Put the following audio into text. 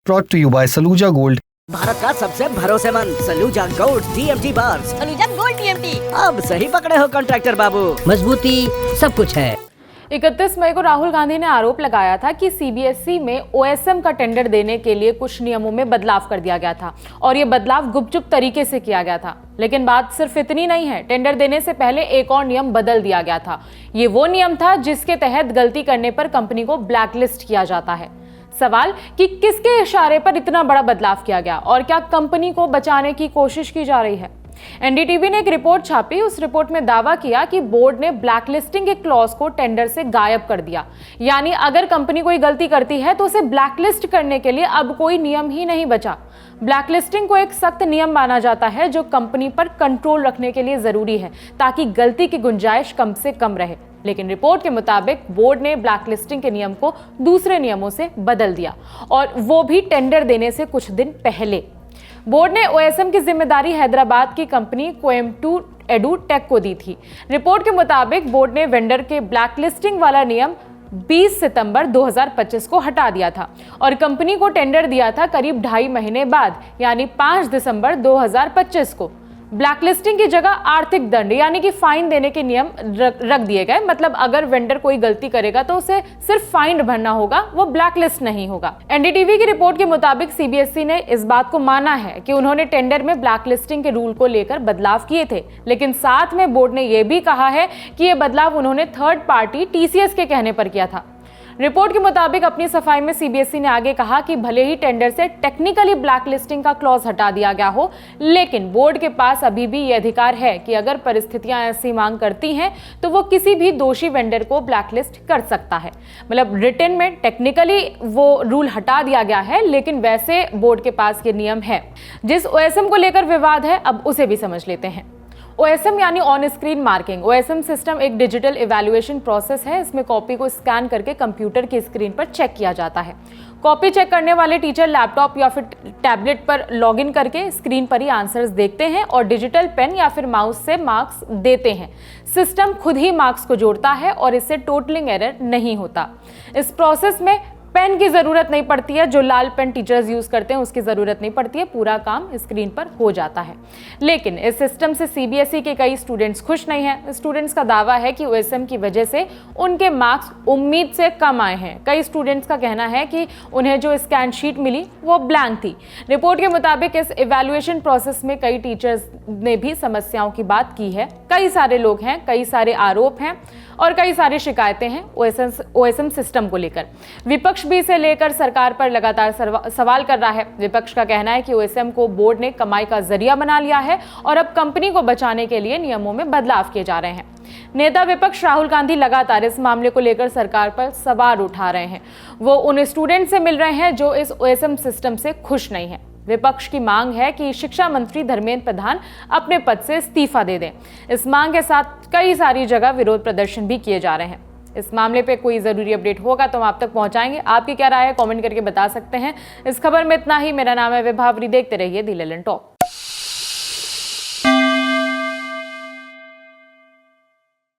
brought to you by Saluja Gold। Bharat का सबसे भरोसेमंद Saluja gold TMT bars. Saluja gold TMT. अब सही पकड़े हो कॉन्ट्रैक्टर बाबू, मजबूती सब कुछ है। 31 मई को राहुल गांधी ने आरोप लगाया था कि सीबीएसई में ओएसएम का टेंडर देने के लिए कुछ नियमों में बदलाव कर दिया गया था और ये बदलाव गुपचुप तरीके से किया गया था। लेकिन बात सिर्फ इतनी नहीं है, टेंडर देने से पहले एक और नियम बदल दिया गया था। ये वो नियम था जिसके तहत गलती करने पर कंपनी को ब्लैकलिस्ट किया जाता है। सवाल कि किसके इशारे पर इतना बड़ा बदलाव किया गया और क्या कंपनी को बचाने की कोशिश की जा रही है। एनडीटीवी ने एक रिपोर्ट छापी। उस रिपोर्ट में दावा किया कि बोर्ड ने ब्लैकलिस्टिंग के क्लॉज को टेंडर से गायब कर दिया। यानी अगर कंपनी कोई गलती करती है तो उसे ब्लैकलिस्ट करने के लिए अब कोई नियम ही नहीं बचा। ब्लैकलिस्टिंग को एक सख्त नियम माना जाता है जो कंपनी पर कंट्रोल रखने के लिए जरूरी है ताकि गलती की गुंजाइश कम से कम रहे। लेकिन रिपोर्ट के मुताबिक बोर्ड ने ब्लैकलिस्टिंग के नियम को दूसरे नियमों से बदल दिया और वो भी टेंडर देने से कुछ दिन पहले। बोर्ड ने ओएसएम की जिम्मेदारी हैदराबाद की कंपनी कोयम्बटूर एडुटेक को दी थी। रिपोर्ट के मुताबिक बोर्ड ने वेंडर के ब्लैकलिस्टिंग वाला नियम 20 सितंबर 2025 को हटा दिया था और कंपनी को टेंडर दिया था करीब 2.5 महीने बाद, यानी 5 दिसंबर 2025 को। ब्लैकलिस्टिंग की जगह आर्थिक दंड यानी कि फाइन देने के नियम रख दिए गए। मतलब अगर वेंडर कोई गलती करेगा तो उसे सिर्फ फाइन भरना होगा, वो ब्लैकलिस्ट नहीं होगा। एनडीटीवी की रिपोर्ट के मुताबिक सीबीएसई ने इस बात को माना है कि उन्होंने टेंडर में ब्लैकलिस्टिंग के रूल को लेकर बदलाव किए थे, लेकिन साथ में बोर्ड ने यह भी कहा है कि यह बदलाव उन्होंने थर्ड पार्टी टीसीएस के कहने पर किया था। रिपोर्ट के मुताबिक अपनी सफाई में सीबीएसई ने आगे कहा कि भले ही टेंडर से टेक्निकली ब्लैकलिस्टिंग का क्लॉज हटा दिया गया हो, लेकिन बोर्ड के पास अभी भी ये अधिकार है कि अगर परिस्थितियां ऐसी मांग करती हैं तो वो किसी भी दोषी वेंडर को ब्लैकलिस्ट कर सकता है। मतलब रिटन में टेक्निकली वो रूल हटा दिया गया है, लेकिन वैसे बोर्ड के पास ये नियम है। जिस ओएसएम को लेकर विवाद है, अब उसे भी समझ लेते हैं। ओएसएम यानी on screen marking. OSM system एक डिजिटल इवैल्यूएशन प्रोसेस है। इसमें कॉपी को स्कैन करके कंप्यूटर की स्क्रीन पर चेक किया जाता है। कॉपी चेक करने वाले टीचर लैपटॉप या फिर टैबलेट पर लॉगिन करके स्क्रीन पर ही आंसर्स देखते हैं और डिजिटल पेन या फिर माउस से मार्क्स देते हैं। सिस्टम खुद ही मार्क्स को जोड़ता है और इससे टोटलिंग एरर नहीं होता। इस प्रोसेस में पेन की जरूरत नहीं पड़ती है, जो लाल पेन टीचर्स यूज करते हैं उसकी जरूरत नहीं पड़ती है, पूरा काम स्क्रीन पर हो जाता है। लेकिन इस सिस्टम से सीबीएसई के कई स्टूडेंट्स खुश नहीं हैं। स्टूडेंट्स का दावा है कि ओएसएम की वजह से उनके मार्क्स उम्मीद से कम आए हैं। कई स्टूडेंट्स का कहना है कि उन्हें जो स्कैन शीट मिली वो ब्लैंक थी। रिपोर्ट के मुताबिक इस इवैल्यूएशन प्रोसेस में कई टीचर्स ने भी समस्याओं की बात की है। कई सारे लोग हैं, कई सारे आरोप हैं और कई सारी शिकायतें हैं ओएसएम सिस्टम को लेकर। विपक्ष भी इसे लेकर सरकार पर लगातार सवाल कर रहा है। विपक्ष का कहना है कि ओएसएम को बोर्ड ने कमाई का जरिया बना लिया है और अब कंपनी को बचाने के लिए नियमों में बदलाव किए जा रहे हैं। नेता विपक्ष राहुल गांधी लगातार इस मामले को लेकर सरकार पर सवाल उठा रहे हैं। वो उन स्टूडेंट से मिल रहे हैं जो इस ओएसएम सिस्टम से खुश नहीं है। विपक्ष की मांग है कि शिक्षा मंत्री धर्मेंद्र प्रधान अपने पद से इस्तीफा दे दें। इस मांग के साथ कई सारी जगह विरोध प्रदर्शन भी किए जा रहे हैं। इस मामले पे कोई जरूरी अपडेट होगा तो हम आप तक पहुंचाएंगे। आपकी क्या राय है कमेंट करके बता सकते हैं। इस खबर में इतना ही। मेरा नाम है विभावरी। देखते रहिए दी ललन टॉप।